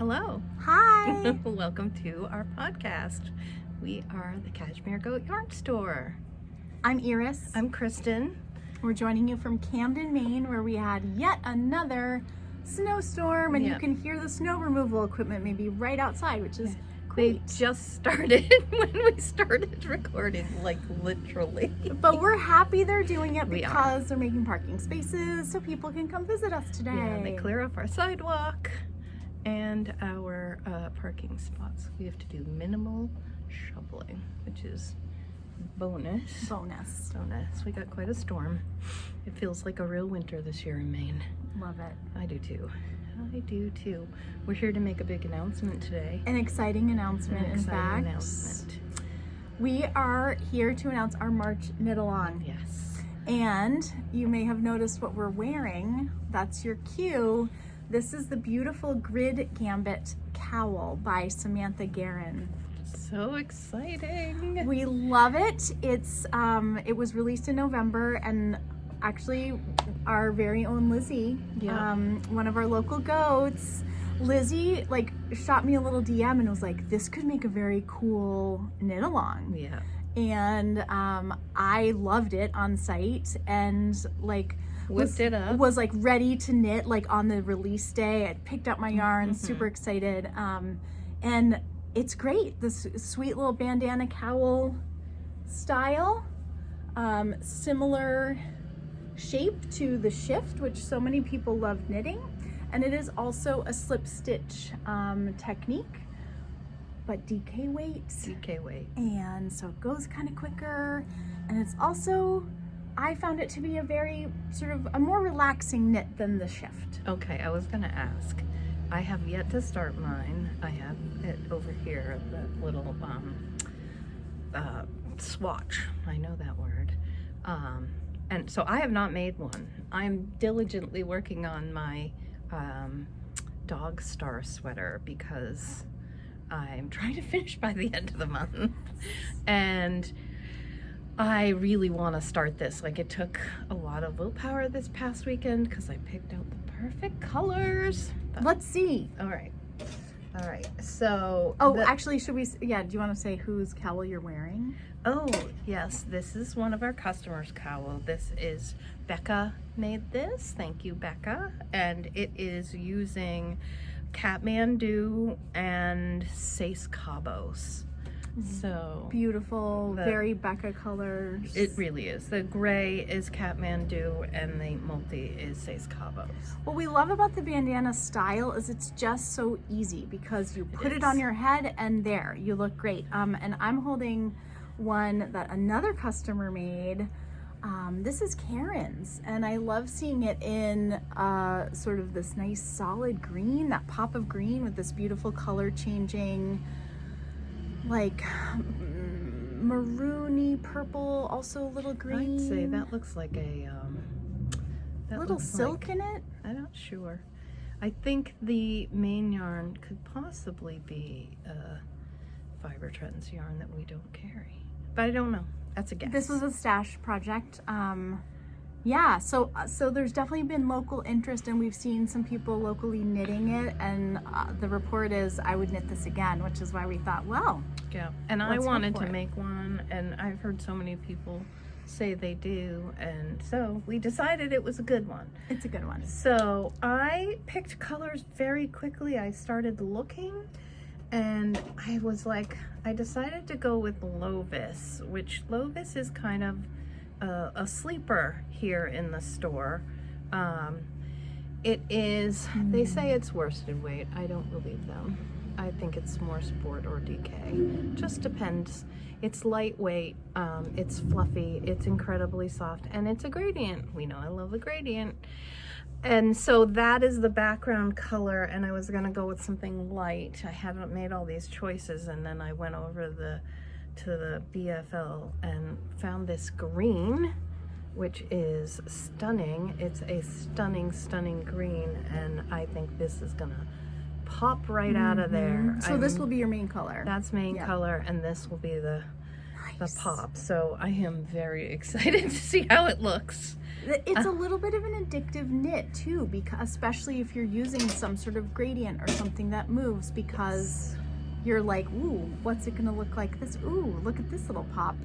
Hello. Hi. Welcome to our podcast. We are the Cashmere Goat Yarn Store. I'm Iris. I'm Kristin. We're joining you from Camden, Maine, where we had yet another snowstorm, and you can hear the snow removal equipment maybe right outside, which is great. They just started when we started recording, like literally. But we're happy they're doing it because they're making parking spaces so people can come visit us today. Yeah, they clear up our sidewalk and our parking spots. We have to do minimal shoveling, which is bonus. We got quite a storm. It feels like a real winter this year in Maine. Love it. I do too. We're here to make a big announcement today. An exciting announcement, in fact. We are here to announce our March Knitalong. Yes. And you may have noticed what we're wearing. That's your cue. This is the beautiful Grid Gambit cowl by Samantha Guerin. So exciting. We love it. It was released in November, and actually our very own Lizzie, one of our local goats, Lizzie shot me a little DM and was like, this could make a very cool knit-along. Yeah. And I loved it on site and whipped it up. Was ready to knit on the release day. I picked up my yarn, super excited. And it's great. This sweet little bandana cowl style, similar shape to the shift, which so many people love knitting. And it is also a slip stitch technique, but DK weight. And so it goes kind of quicker. And it's also, I found it to be a very a more relaxing knit than the shift. Okay, I was gonna ask. I have yet to start mine. I have it over here, the little swatch. I know that word. And so I have not made one. I'm diligently working on my dog star sweater because I'm trying to finish by the end of the month. And I really want to start this. It took a lot of willpower this past weekend because I picked out the perfect colors. But let's see. All right. So. Actually, should we? Yeah. Do you want to say whose cowl you're wearing? Oh, yes. This is one of our customers' cowl. This is Becca made this. Thank you, Becca. And it is using Kathmandu and Seis Cabos. So beautiful, very Becca colors. It really is. The gray is Kathmandu and the multi is Seis Cabos. What we love about the bandana style is it's just so easy because you put it on your head and there, you look great. And I'm holding one that another customer made. This is Karen's, and I love seeing it in sort of this nice solid green, that pop of green with this beautiful color changing, maroony purple, also a little green. I'd say that looks like a little silk in it. I'm not sure. I think the Maine yarn could possibly be a Fiber Trends yarn that we don't carry, but I don't know. That's a guess. This was a stash project. Yeah, so there's definitely been local interest, and we've seen some people locally knitting it, and the report is I would knit this again, which is why we thought, well, yeah. And I wanted to make one, and I've heard so many people say they do, and so we decided it was a good one. It's a good one. So I picked colors very quickly. I started looking, and I decided to go with Lovis, which Lovis is kind of a sleeper here in the store. It is, they say it's worsted weight. I don't believe them. I think it's more sport or DK. Just depends. It's lightweight, it's fluffy, it's incredibly soft, and it's a gradient. We know I love a gradient. And so that is the background color, and I was gonna go with something light. I haven't made all these choices, and then I went over to the BFL and found this green, which is stunning. It's a stunning green, and I think this is gonna pop right out of there. So this will be your main color. That's main color, and this will be the pop. So I am very excited to see how it looks. It's a little bit of an addictive knit too, because especially if you're using some sort of gradient or something that moves, because you're like, ooh, what's it gonna look like this? Ooh, look at this little pop.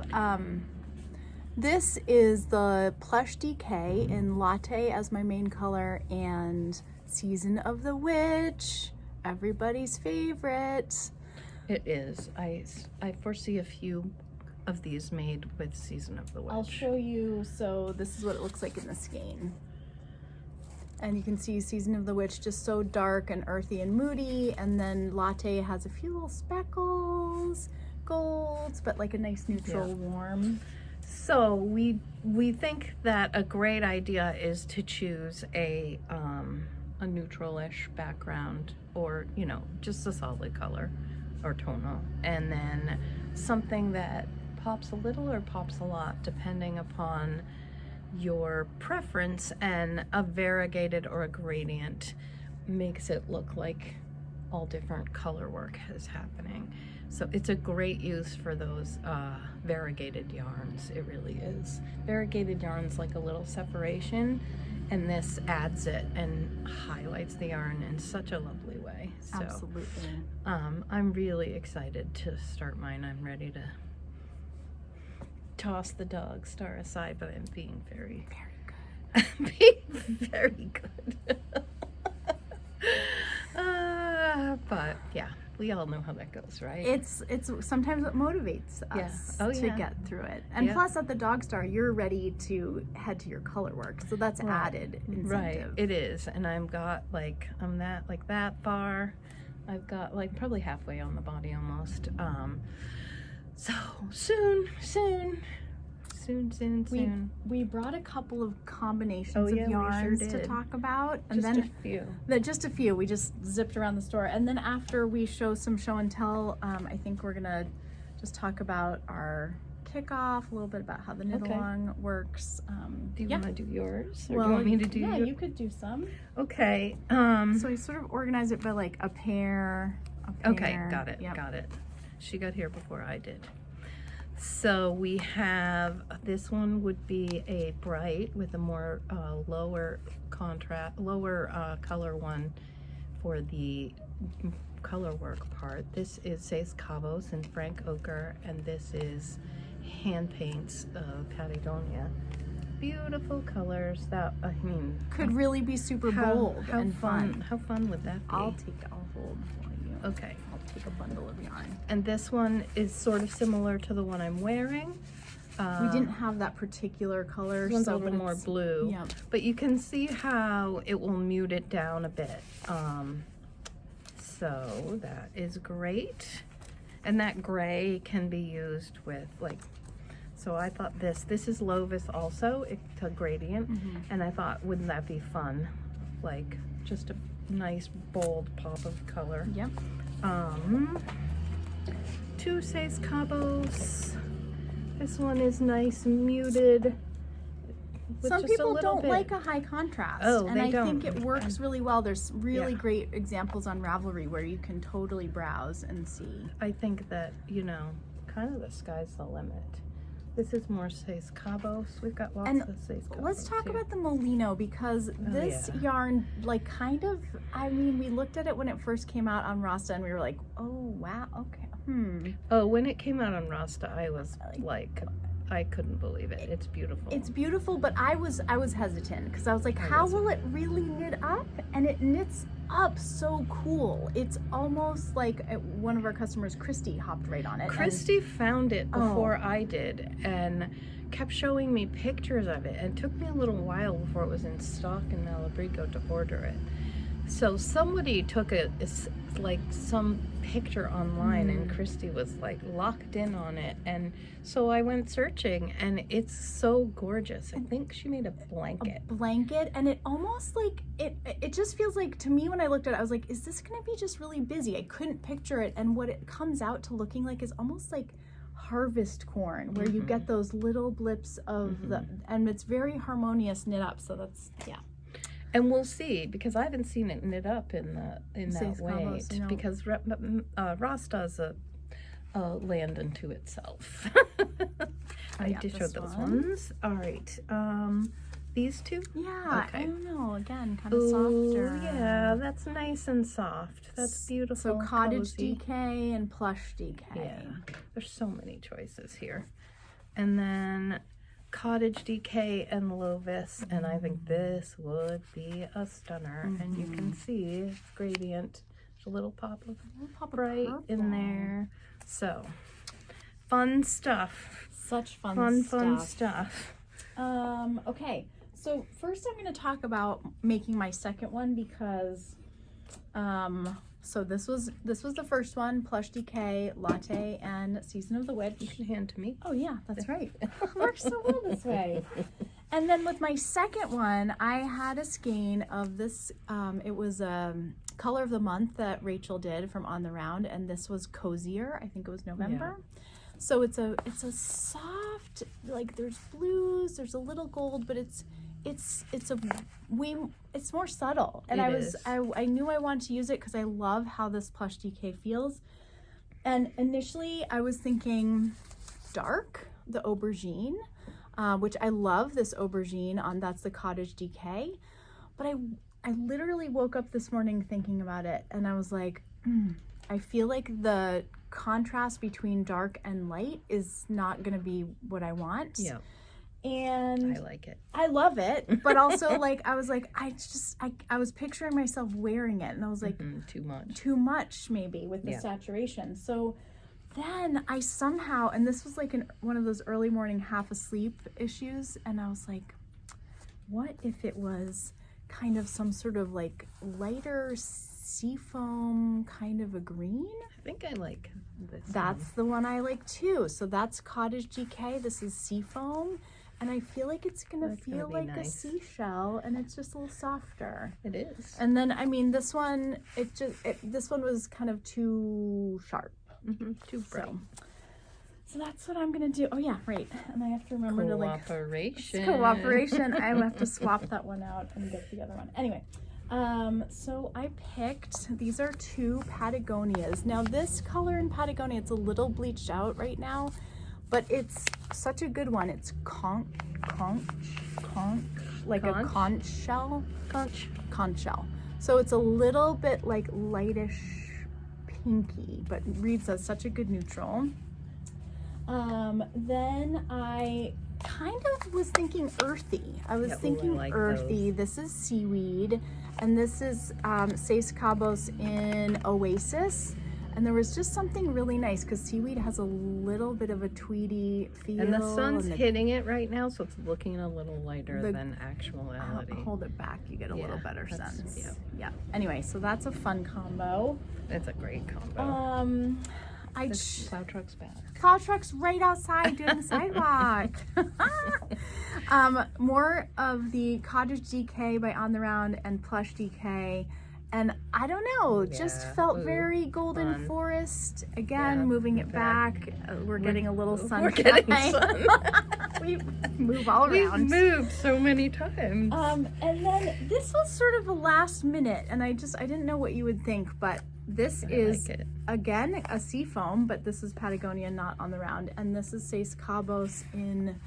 This is the Plush DK in Latte as my main color, and Season of the Witch, everybody's favorite. It is. I foresee a few of these made with Season of the Witch. I'll show you. So this is what it looks like in the skein. And you can see Season of the Witch just so dark and earthy and moody. And then Latte has a few little speckles, golds, but like a nice neutral warm. So we think that a great idea is to choose a neutral-ish background, or, you know, just a solid color or tonal. And then something that pops a little or pops a lot, depending upon your preference, and a variegated or a gradient makes it look like all different color work is happening. So it's a great use for those variegated yarns. It really is. Variegated yarns like a little separation, and this adds it and highlights the yarn in such a lovely way. So, absolutely. I'm really excited to start mine. I'm ready to toss the dog star aside, but I'm being very good. Being very good. But yeah, we all know how that goes, right? It's sometimes what motivates us to get through it. And plus at the dog star, you're ready to head to your color work. So that's added incentive. Right, it is. And I'm that far. I've got like probably halfway on the body almost. So soon. We brought a couple of combinations of yarns to talk about, and just a few. We just zipped around the store, and then after we show and tell, I think we're gonna just talk about our kickoff, a little bit about how the Knitalong works. Do you want to do yours, or do you want me to do? Yeah, you could do some. Okay. So I sort of organize it by like a pair. Okay, got it. Got it. She got here before I did. So we have, this one would be a bright with a more lower color one for the color work part. This is Seis Cabos in Frank Ochre, and this is Hand Paints of Patagonia. Beautiful colors that, I mean, could really be super bold and fun. How fun would that be? I'll hold for you. Okay. I'll take a bundle of yarn. And this one is sort of similar to the one I'm wearing. We didn't have that particular color. This one's a little more blue. Yeah. But you can see how it will mute it down a bit. So that is great. And that gray can be used with like, so I thought this is Lovis also, it's a gradient. And I thought, wouldn't that be fun? Like just a nice bold pop of color. Yep. Two Seis Cabos. This one is nice muted. Some people don't like a high contrast. And I think it works really well. There's really great examples on Ravelry where you can totally browse and see. I think that, you know, kind of the sky's the limit. This is more Seis Cabos. We've got lots of Seis Cabos. Let's talk about the Molino, because this yarn, like, kind of, I mean, we looked at it when it first came out on Rasta and we were like, oh, wow, okay. Oh, when it came out on Rasta, I was like, I couldn't believe it. It's beautiful. It's beautiful, but I was hesitant because I was like, how will it really knit up? And it knits up so cool. It's almost like one of our customers, Kristin, hopped right on it. Kristin found it before I did and kept showing me pictures of it, and it took me a little while before it was in stock in Malabrigo to order it. So somebody took like some picture online, and Kristin was like locked in on it, and so I went searching, and it's so gorgeous. I think she made a blanket. And it almost like it just feels like, to me when I looked at it, I was like, is this gonna be just really busy? I couldn't picture it, and what it comes out to looking like is almost like harvest corn, where you get those little blips of and it's very harmonious knit up. So that's And we'll see, because I haven't seen it knit up in that way, because Rasta's a land unto itself. I did show those ones. All right. these two? Yeah, Okay. I don't know. Again, kind of Ooh, softer. yeah, that's nice and soft. That's beautiful. So cottage cozy. DK and plush DK. Yeah, there's so many choices here. And then cottage DK and Lovis, and I think this would be a stunner. And you can see it's gradient. There's a little pop of bright in there. So fun stuff. Such fun stuff. Okay, so first I'm going to talk about making my second one because so this was the first one, plush DK, latte, and season of the witch. You can hand to me. Oh yeah, that's right. Works so well this way. And then with my second one, I had a skein of this. It was color of the month that Rachel did from On the Round, and this was Cozier. I think it was November. Yeah. So it's a soft, like there's blues, there's a little gold, but it's more subtle. And I knew I wanted to use it because I love how this plush DK feels. And initially I was thinking dark, the aubergine, which I love this aubergine on, that's the cottage DK. But I literally woke up this morning thinking about it and I was like, I feel like the contrast between dark and light is not going to be what I want. Yeah. And I like it. I love it, but also like I was like I was picturing myself wearing it and I was like too much maybe with the saturation. So then I somehow, and this was like one of those early morning half asleep issues, and I was like, what if it was kind of some sort of like lighter seafoam kind of a green? I think I like this. That's the one I like too. So that's cottage GK. This is seafoam, and I feel like it's gonna feel like a seashell, and it's just a little softer. It is. And then I mean this one, this one was kind of too sharp, too bright. So that's what I'm gonna do. Oh yeah, right. And I have to remember to like cooperation. I will have to swap that one out and get the other one. Anyway. So I picked, these are two Patagonias. Now this color in Patagonia, it's a little bleached out right now, but it's such a good one. It's conch, like a conch shell. Conch shell. So it's a little bit like lightish pinky, but reads as such a good neutral. Then I kind of was thinking earthy. I was thinking like earthy. Those. This is seaweed, and this is Seis Cabos in Oasis. And there was just something really nice because seaweed has a little bit of a tweedy feel. And the sun's hitting it right now, so it's looking a little lighter than actuality. Hold it back, you get a little better sense. Yeah. Anyway, so that's a fun combo. It's a great combo. Plow truck's back. Plow truck's right outside doing the sidewalk. More of the cottage DK by On the Round and plush DK. And I don't know, just felt very golden forest. Again, moving it back. We're getting a little sun. We're getting sun. We move all around. We've moved so many times. And then this was sort of a last minute, and I didn't know what you would think, but this is, again, a seafoam, but this is Patagonia, not On the Round. And this is Seis Cabos in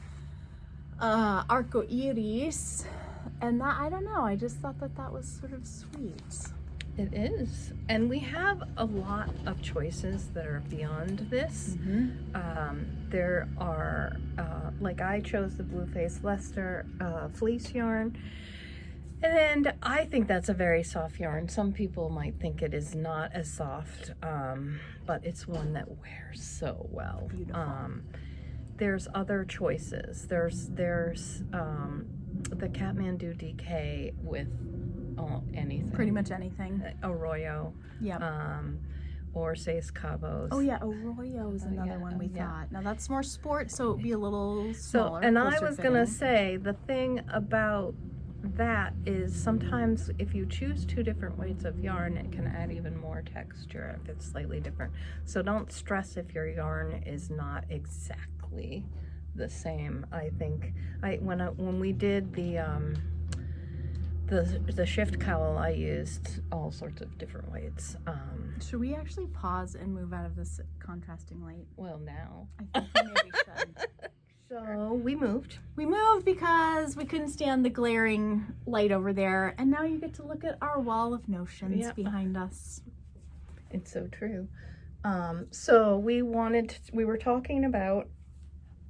Arco Iris. And that, I don't know, I just thought that was sort of sweet. It is. And we have a lot of choices that are beyond this. There are, like I chose the Blue Face Leicester fleece yarn. And I think that's a very soft yarn. Some people might think it is not as soft, but it's one that wears so well. Beautiful. There's other choices. There's the Kathmandu DK with anything. Pretty much anything. Arroyo. Yeah. Or Seis Cabos. Oh yeah, Arroyo is another one we thought. Now that's more sport, so it'd be a little smaller. So, and I was gonna say, the thing about that is sometimes if you choose two different weights of yarn, it can add even more texture if it's slightly different. So don't stress if your yarn is not exactly the same. I think when we did the shift cowl, I used all sorts of different weights. Should we actually pause and move out of this contrasting light? Well, now I think we maybe should. So we moved. We moved because we couldn't stand the glaring light over there, and now you get to look at our wall of notions behind us. It's so true. So we were talking about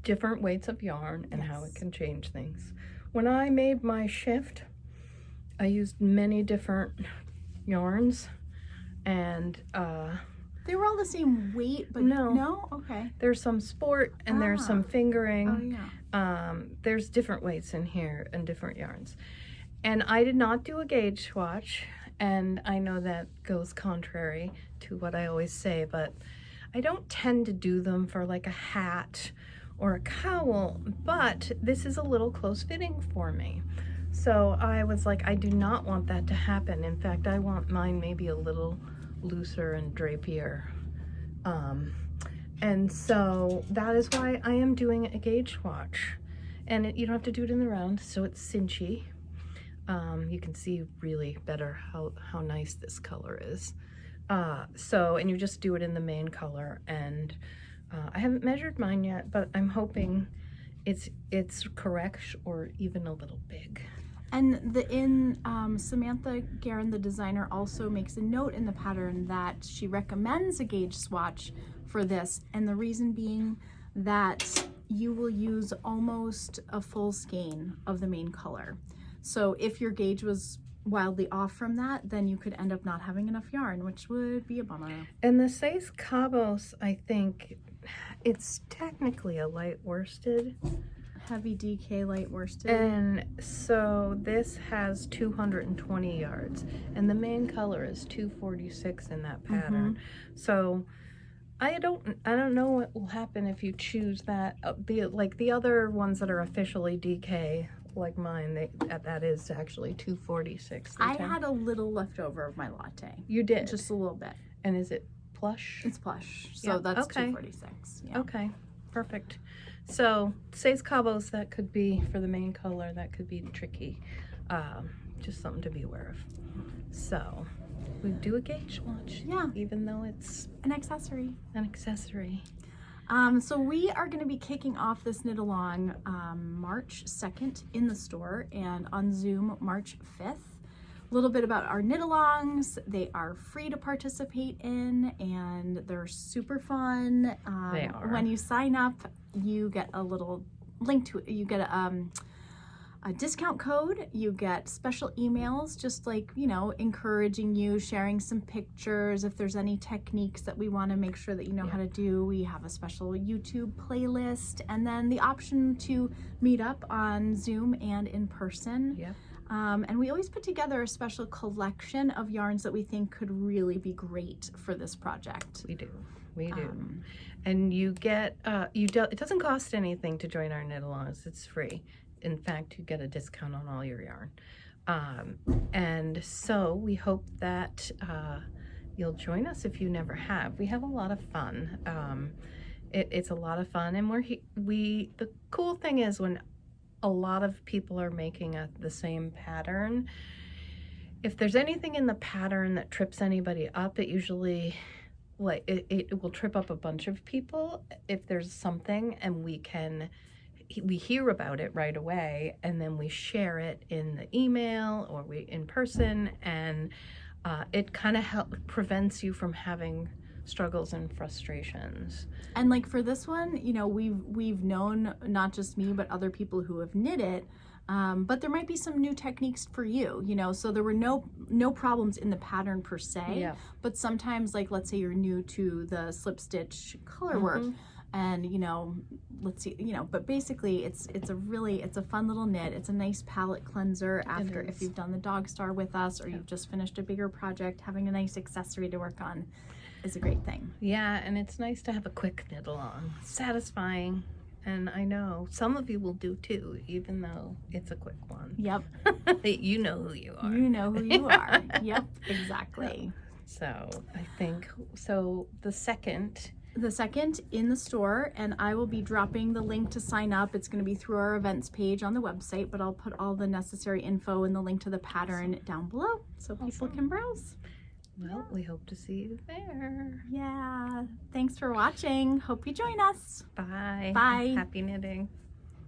different weights of yarn and how it can change things. When I made my shift, I used many different yarns, and they were all the same weight, but no? Okay. There's some sport and there's some fingering. Oh, yeah. There's different weights in here and different yarns. And I did not do a gauge swatch, and I know that goes contrary to what I always say, but I don't tend to do them for like a hat or a cowl, but this is a little close fitting for me. So I was like, I do not want that to happen. In fact, I want mine maybe a little looser and drapier. And so that is why I am doing a gauge swatch. And you don't have to do it in the round, so it's cinchy. You can see really better how nice this color is. And you just do it in the main color. And I haven't measured mine yet, but I'm hoping it's correct or even a little big. And Samantha Guerin, the designer, also makes a note in the pattern that she recommends a gauge swatch for this, and the reason being that you will use almost a full skein of the main color. So if your gauge was wildly off from that, then you could end up not having enough yarn, which would be a bummer. And the Seis Cabos, I think it's technically a light worsted. Heavy DK light worsted. And so this has 220 yards, and the main color is 246 in that pattern. So I don't know what will happen if you choose that. The other ones that are officially DK, like mine, that is actually 246. I had a little left over of my latte. You did? Just a little bit. And is it plush? It's plush. So that's 246. Yeah. Okay, perfect. So Seis Cabos, that could be for the main color, that could be tricky. Just something to be aware of. So we do a gauge swatch. Yeah. Even though it's an accessory. An accessory. So we are going to be kicking off this Knitalong March 2nd in the store, and on Zoom March 5th. A little bit about our Knitalongs. They are free to participate in, and they're super fun. They are. When you sign up, you get a little link to it. You get a discount code. You get special emails, just like, encouraging you, sharing some pictures. If there's any techniques that we want to make sure that you know how to do, we have a special YouTube playlist, and then the option to meet up on Zoom and in person. Yep. And we always put together a special collection of yarns that we think could really be great for this project. We do. And you get, it doesn't cost anything to join our Knitalongs. It's free. In fact, you get a discount on all your yarn. And so we hope that you'll join us if you never have. We have a lot of fun. It's a lot of fun. And the cool thing is when a lot of people are making the same pattern, if there's anything in the pattern that trips anybody up, it usually it will trip up a bunch of people if there's something, and we hear about it right away, and then we share it in the email or in person, and it kind of prevents you from having struggles and frustrations. And like for this one, we've known, not just me, but other people who have knit it, but there might be some new techniques for you, so there were no problems in the pattern per se, but sometimes, like, let's say you're new to the slip stitch color work, and let's see, but basically it's a fun little knit. It's a nice palette cleanser after, if you've done the dog star with us, or you've just finished a bigger project, having a nice accessory to work on is a great thing. Yeah, and it's nice to have a quick knit along. Satisfying. And I know some of you will do too, even though it's a quick one. Yep. You know who you are. You know who you are. Yep, exactly. So I think, the second in the store, and I will be dropping the link to sign up. It's going to be through our events page on the website, but I'll put all the necessary info and the link to the pattern down below so people can browse. Well, we hope to see you there. Yeah. Thanks for watching. Hope you join us. Bye. Bye. Happy knitting.